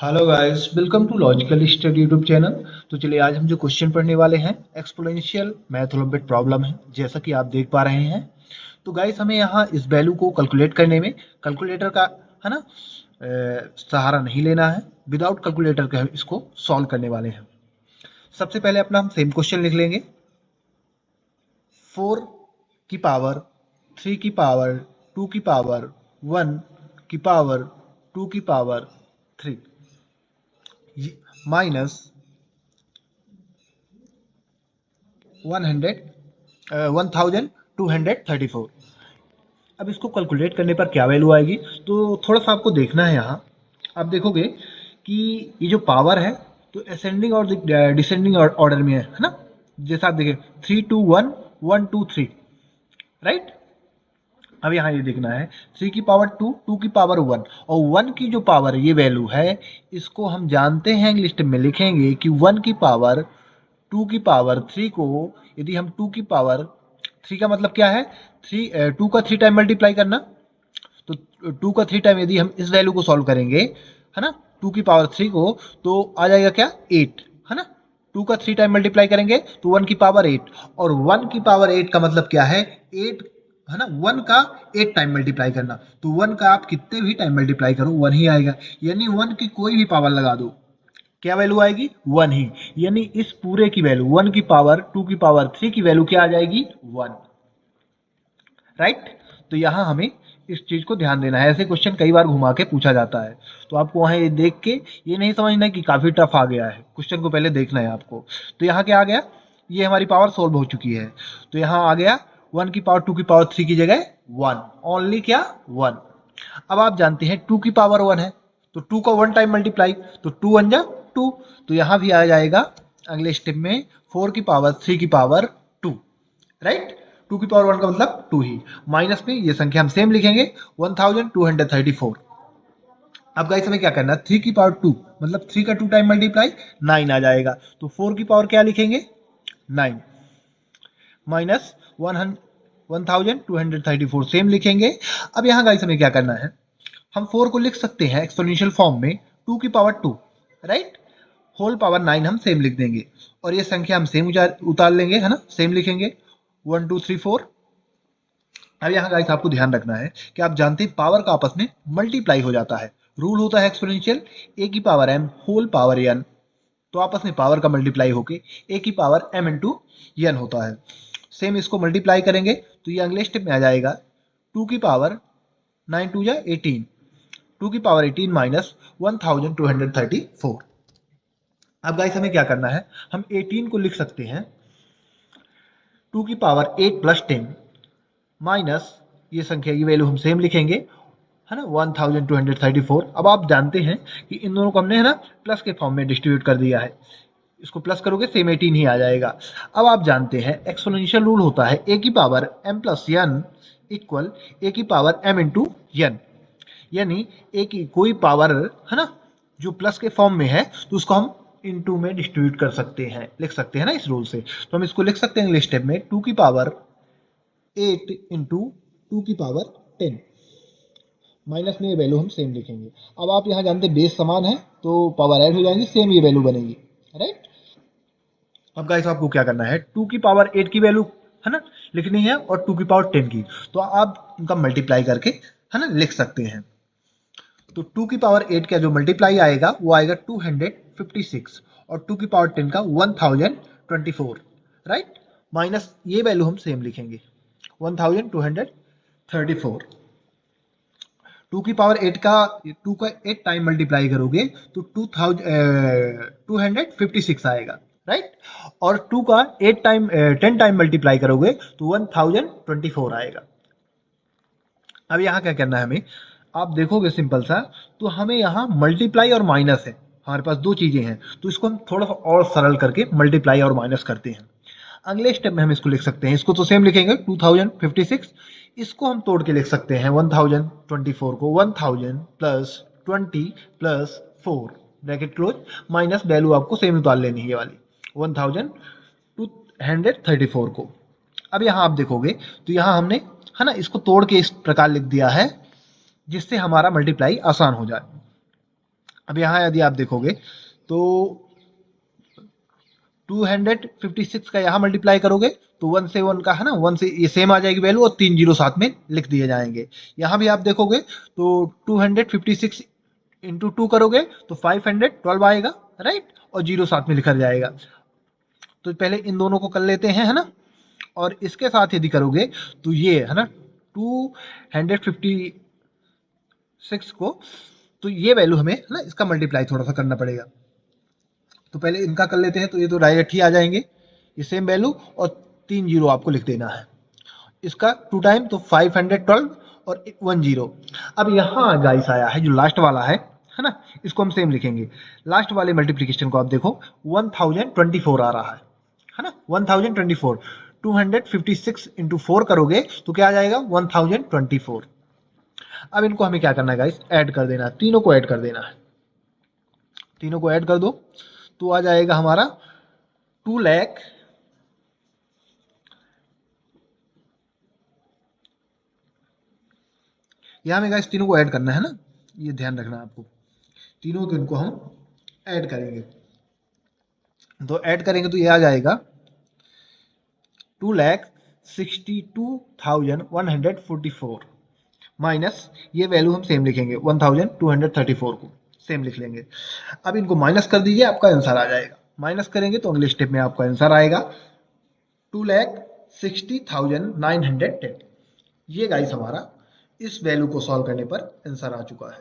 Hello guys, welcome to logical study YouTube channel. तो चलिए आज हम जो क्वेश्चन पढ़ने वाले हैं एक्सपोनेंशियल मैथ ओलंपियाड प्रॉब्लम है, जैसा कि आप देख पा रहे हैं। तो गाइस हमें यहाँ इस वैल्यू को कैलकुलेट करने में कैलकुलेटर का है ना सहारा नहीं लेना है। विदाउट कैलकुलेटर के हम इसको सॉल्व करने वाले हैं। सबसे पहले अपना हम सेम क्वेश्चन लिख लेंगे। 4 की पावर 3 की पावर 2 की पावर 1 की पावर 2 की पावर 3 माइनस 1234। अब इसको कैलकुलेट करने पर क्या वैल्यू आएगी, तो थोड़ा सा आपको देखना है। यहाँ आप देखोगे कि ये जो पावर है तो असेंडिंग और डिसेंडिंग ऑर्डर में है ना। जैसा आप देखें 3 2 1 1 2 3, राइट। अब यहाँ ये देखना है 3 की पावर 2 2 की पावर 1 और 1 की जो पावर ये वैल्यू है, इसको हम जानते हैं इंग्लिश में लिखेंगे कि 1 की पावर 2 की पावर 3 को यदि हम 2 की पावर 3 का मतलब क्या है, 2 का 3 टाइम मल्टीप्लाई करना। तो 2 का 3 टाइम यदि हम इस वैल्यू को सॉल्व करेंगे है ना, 2 की पावर 3 को, तो आ जाएगा क्या 8 है ना। 2 का 3 टाइम मल्टीप्लाई करेंगे तो 1 की पावर 8, और 1 की पावर 8 का मतलब क्या है 8 है ना। 1 का 8 टाइम मल्टीप्लाई करना, तो 1 का आप कितने भी टाइम मल्टीप्लाई करो 1 ही आएगा। यानी 1 की कोई भी पावर लगा दो, क्या वैल्यू आएगी 1 ही। यानी इस पूरे की वैल्यू 1 की पावर 2 की पावर 3 की वैल्यू क्या आ जाएगी 1, राइट। तो यहां हमें इस चीज को ध्यान देना है। ऐसे क्वेश्चन कई बार घुमा के पूछा जाता है, तो आपको वहां ये देख के ये नहीं समझना कि काफी टफ आ गया है, क्वेश्चन को पहले देखना है आपको। तो यहाँ क्या आ गया, ये हमारी पावर सोल्व हो चुकी है। तो यहाँ आ गया 1 की पावर 2 की पावर 3 की जगह 1, ओनली क्या 1। अब आप जानते हैं 2 की पावर 1 है, तो 2 का 1 टाइम मल्टीप्लाई, तो 2 1 जा 2। तो यहाँ भी आ जाएगा अगले स्टेप में 4 की पावर 3 की पावर 2, राइट। 2 की पावर 1 का मतलब 2 ही। माइनस में ये संख्या हम सेम लिखेंगे 1234। अब गाइस हमें क्या करना है, 3 की पावर 2 मतलब 3 का 2 टाइम मल्टीप्लाई 9 आ जाएगा। तो 4 की पावर क्या लिखेंगे 9 माइनस 1234 सेम लिखेंगे। अब यहाँ गाइस हमें क्या करना है, हम 4 को लिख सकते हैं एक्सपोनेंशियल फॉर्म में 2 की पावर 2, राइट। होल पावर 9 हम सेम लिख देंगे, और ये संख्या हम सेम उतार लेंगे है ना, सेम लिखेंगे 1 2 3 4। अब यहाँ गाइस आपको ध्यान रखना है कि आप जानते हैं पावर का आपस में मल्टीप्लाई हो जाता है। रूल होता है एक्सपोनेंशियल ए की power M whole power N, तो आपस में पावर का मल्टीप्लाई होके ए की पावर एम इंटू एन होता है। सेम इसको मल्टीप्लाई करेंगे तो ये अगले स्टेप में आ जाएगा 2 की पावर 9 2 या 18, 2 की पावर 18 माइनस 1234। अब गाइस हमें क्या करना है, हम 18 को लिख सकते हैं 2 की पावर 8 प्लस 10 माइनस ये संख्या की वैल्यू हम सेम लिखेंगे है ना 1234। अब आप जानते हैं कि इन दोनों को हमने है ना प्लस के फॉर्म में डिस्ट्रीब्यूट कर दिया है, इसको प्लस करोगे सेम 18 ही आ जाएगा। अब आप जानते हैं एक्सपोनेंशियल रूल होता है ए की power m plus N equal A की पावर m इंटू एन। यानी ए की कोई पावर है ना जो प्लस के फॉर्म में है, तो उसको हम इनटू में डिस्ट्रीब्यूट कर सकते हैं, लिख सकते हैं ना इस रूल से। तो हम इसको लिख सकते हैं अगले स्टेप में 2 की पावर 8 इंटू 2 की पावर 10 माइनस में ये वैल्यू हम सेम लिखेंगे। अब आप यहाँ जानते हैं बेस समान है तो पावर ऐड हो जाएंगी, सेम ये वैल्यू बनेगी, राइट। अब गाइस आपको क्या करना है 2 की पावर 8 की वैल्यू है ना लिखनी है, और 2 की पावर 10 की, तो आप उनका मल्टीप्लाई करके है ना लिख सकते हैं। तो 2 की पावर 8 का जो मल्टीप्लाई आएगा वो आएगा 256, और 2 की पावर 10 का 1024, राइट। माइनस ये वैल्यू हम सेम लिखेंगे 1234। 2 की पावर 8 का 2 का 8 टाइम मल्टीप्लाई करोगे तो 256 आएगा, राइट। और 2 का 8 टाइम 10 टाइम मल्टीप्लाई करोगे तो 1024 आएगा। अब यहाँ क्या करना है हमें, आप देखोगे सिंपल सा, तो हमें यहाँ मल्टीप्लाई और माइनस है, हमारे पास दो चीजें हैं, तो इसको हम थोड़ा सा और सरल करके मल्टीप्लाई और माइनस करते हैं। अगले स्टेप में हम इसको लिख सकते हैं, इसको तो सेम लिखेंगे 2056, इसको हम तोड़ के लिख सकते हैं 1024 को 1000 plus 20 plus 4 bracket close, minus value आपको सेम उतार लेनी है ये वाली 1234 को। अब यहाँ आप देखोगे तो यहाँ हमने है ना इसको तोड़ के इस प्रकार लिख दिया है जिससे हमारा मल्टीप्लाई आसान हो जाए। अब यहाँ यदि आप देखोगे तो 256 का यहाँ मल्टीप्लाई करोगे तो 1 से 1 का है ना, 1 से ये सेम आ जाएगी वैल्यू और 3 जीरो साथ में लिख दिए जाएंगे। यहाँ भी आप देखोगे तो 256 इंटू 2 करोगे तो 512 आएगा, राइट, और जीरो साथ में लिखा जाएगा। तो पहले इन दोनों को कर लेते हैं, है ना, और इसके साथ यदि करोगे तो ये है ना 256 को, तो ये वैल्यू हमें है ना इसका मल्टीप्लाई थोड़ा सा करना पड़ेगा। तो पहले इनका कर लेते हैं, तो ये तो डायरेक्ट ही आ जाएंगे ये सेम वैल्यू, और 3 जीरो आपको लिख देना है। इसका 2 टाइम तो 512 और 1 जीरो। अब यहाँ गाइस आया है जो लास्ट वाला है ना, इसको हम सेम लिखेंगे। लास्ट वाले मल्टीप्लिकेशन को आप देखो 1024 आ रहा है ना, 1024। 256 इंटू 4 करोगे तो क्या आ जाएगा 1024। अब इनको हमें क्या करना है गाइस, ऐड कर देना है, तीनों को ऐड कर देना है। तीनों को ऐड कर दो तो आ जाएगा हमारा 2 लाख यहाँ में गाइस तीनों को ऐड करना है ना, ये ध्यान रखना आपको। तीनों को इनको हम ऐड करेंगे, तो ऐड करेंगे तो ये आ जाएगा 2,62,144 माइनस ये वैल्यू हम सेम लिखेंगे 1234 को सेम लिख लेंगे। अब इनको माइनस कर दीजिए, आपका आंसर आ जाएगा। माइनस करेंगे तो अगले स्टेप में आपका आंसर आएगा 2,60,910। ये गाइस हमारा इस वैल्यू को सॉल्व करने पर आंसर आ चुका है।